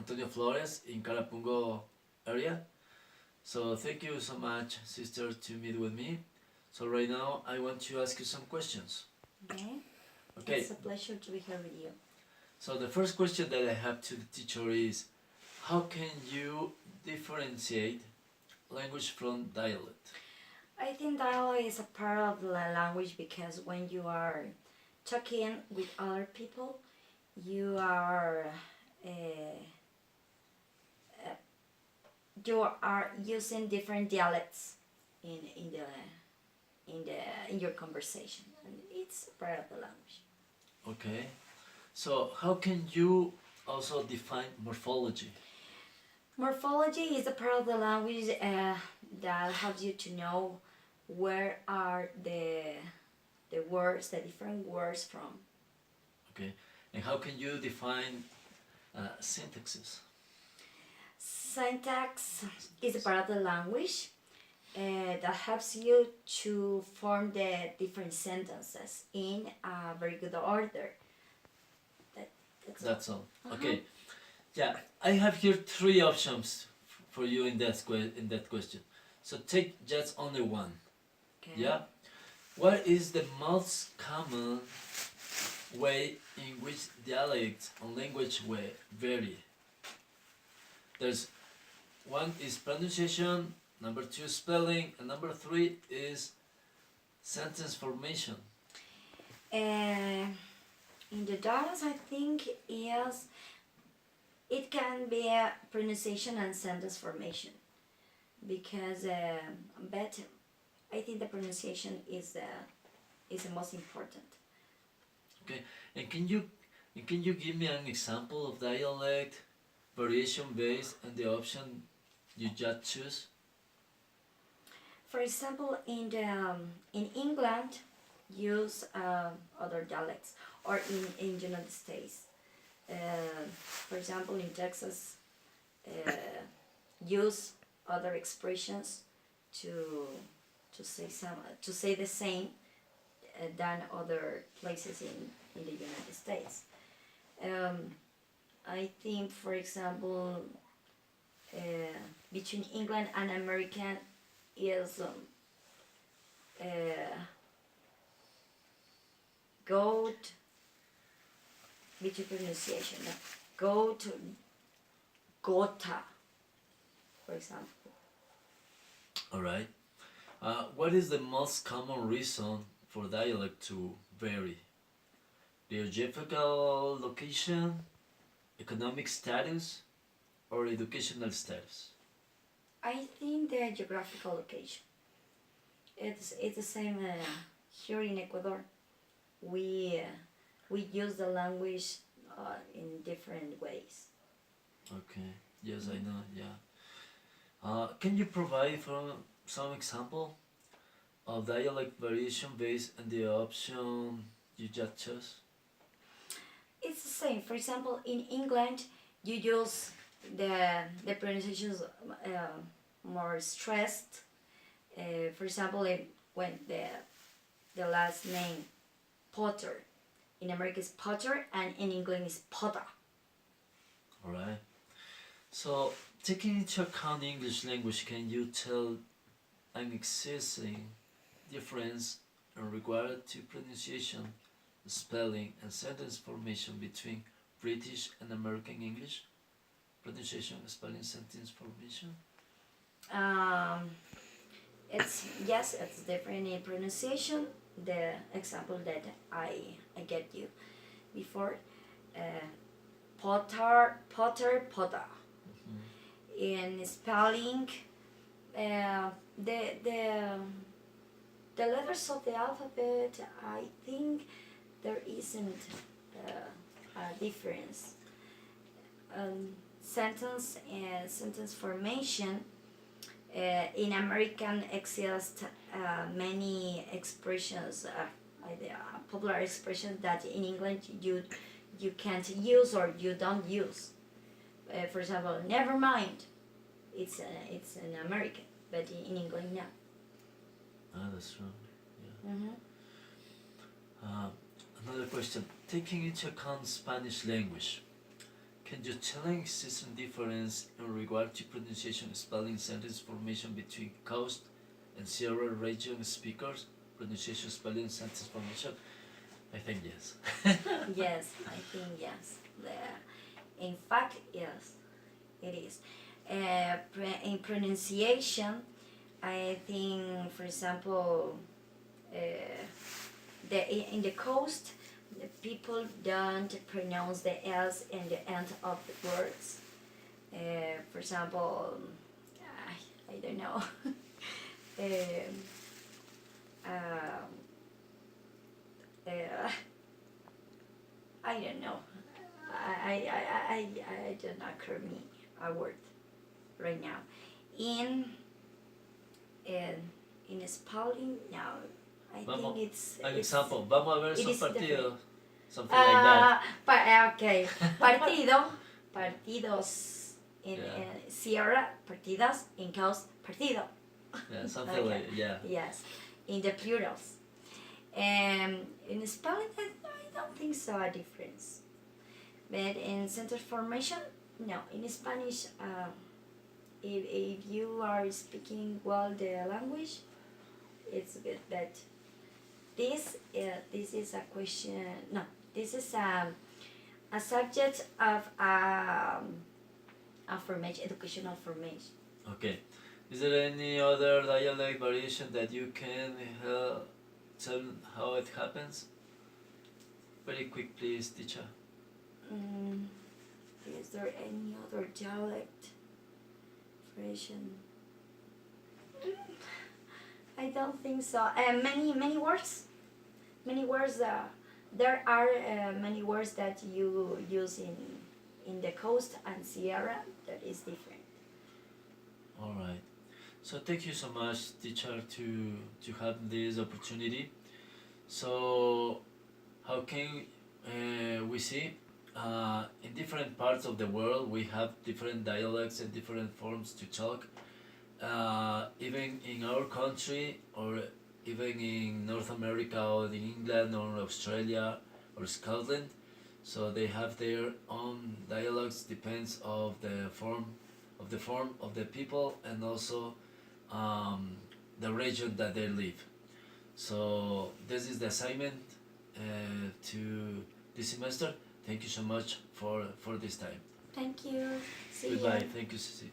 Antonio Flores in Carapungo area. So thank you so much, sister, to meet with me. So right now I want to ask you some questions. Okay. Okay. It's a pleasure to be here with you. So the first question that I have to the teacher is, how can you differentiate language from dialect? I think dialogue is a part of the language because when you are talking with other people, you are uh, uh, you are using different dialects in your conversation, and it's a part of the language. Okay. So how can you also define morphology? Morphology is a part of the language that helps you to know where are the words, the different words from. Okay. And how can you define syntaxes? Syntax is a part of the language that helps you to form the different sentences in a very good order. That's all. Uh-huh. Okay. Yeah, I have here three options for you in that question. So take just only one. Okay. Yeah. What is the most common way in which dialects and language vary? There's one is pronunciation, number two spelling, and number three is sentence formation. In the dialects, I think is it can be a pronunciation and sentence formation because but I think the pronunciation is the most important. Okay, and can you give me an example of dialect variation based on the option you just choose? For example, in England, use other dialects, or in United States. For example, in Texas, use other expressions to to say the same than other places in the United States. I think, for example, between England and American is goat between pronunciation. Goat, gota, for example. All right. What is the most common reason for dialect to vary? Geographical location, economic status, or educational status? I think the geographical location. It's the same here in Ecuador. We use the language in different ways. Okay. Yes, I know. Yeah. Can you provide some example of dialect variation based on the option you just chose? It's the same. For example, in England, you use the pronunciations more stressed. For example, when the last name Potter in America is Potter, and in England is Potter. All right. So, taking into account the English language, can you tell an existing difference in regard to pronunciation, spelling, and sentence formation between British and American English? Pronunciation, spelling, sentence formation? Um, it's different in pronunciation. The example that I get you before, Potter, Potter, Potter. Mm-hmm. In spelling, the the letters of the alphabet, I think there isn't a difference. Sentence and sentence formation. In American exist many expressions, popular expressions that in England you can't use or you don't use. For example, never mind. It's an American, but in England, no. Ah, that's true. Yeah. Mm-hmm. Another question. Taking into account Spanish language, Can you tell an existing difference in regard to pronunciation, spelling, sentence formation between coast and Sierra region speakers? Pronunciation, spelling, sentence formation? I think yes. Yes, I think yes. In fact, yes, it is. In pronunciation, I think, for example, in the coast, the people don't pronounce the L's in the end of the words. For example, I don't know. um, um, I don't know. I don't occur me a word right now. In in spelling, no. I Vamos, think it's an it's example. Vamos a ver it esos is different. partidos. Something like that. Okay. Partido, partidos in Yeah. Sierra, partidos in coast, partido. Yeah, something Okay. like yeah. Yes, in the plurals. In spelling, I don't think so a difference. But in sentence formation, no. In Spanish, if you are speaking well the language, it's good. But this is a question. No, this is a subject of formation, educational formation. Okay. Is there any other dialect variation that you can tell how it happens? Very quick, please, teacher. Is there any other dialect variation? I don't think so. Many words. Many words. There are many words that you use in the coast and Sierra that is different. All right. So thank you so much, teacher, to have this opportunity. So how can we see in different parts of the world we have different dialects and different forms to talk. Even in our country or even in North America or in England or Australia or Scotland, so they have their own dialects depends of the form of the people and also the region that they live. So this is the assignment to this semester. Thank you so much for this time. Thank you. See Goodbye. you. Thank you, Ceci.